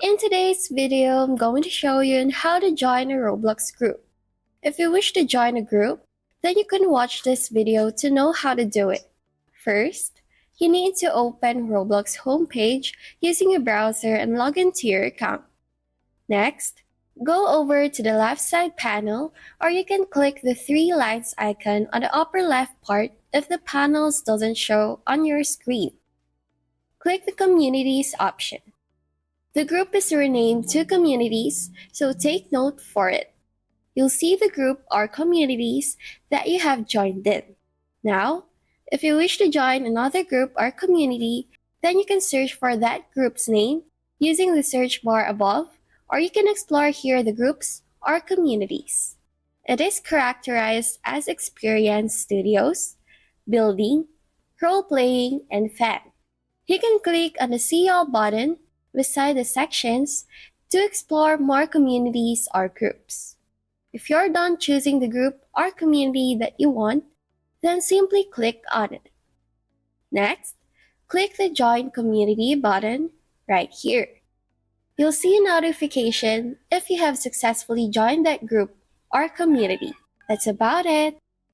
In today's video, I'm going to show you on how to join a Roblox group. If you wish to join a group, then you can watch this video to know how to do it. First, you need to open Roblox homepage using your browser and log into your account. Next, go over to the left side panel, or you can click the three lines icon on the upper left part if the panels doesn't show on your screen. Click the Communities option. The group is renamed to Communities, so take note for it. You'll see the group or communities that you have joined in. Now, if you wish to join another group or community, then you can search for that group's name using the search bar above, or you can explore here the groups or communities. It is characterized as experience studios, building, role-playing, and fan. You can click on the See All button beside the sections to explore more communities or groups. If you're done choosing the group or community that you want, then simply click on it. Next, click the Join Community button right here. You'll see a notification if you have successfully joined that group or community. That's about it.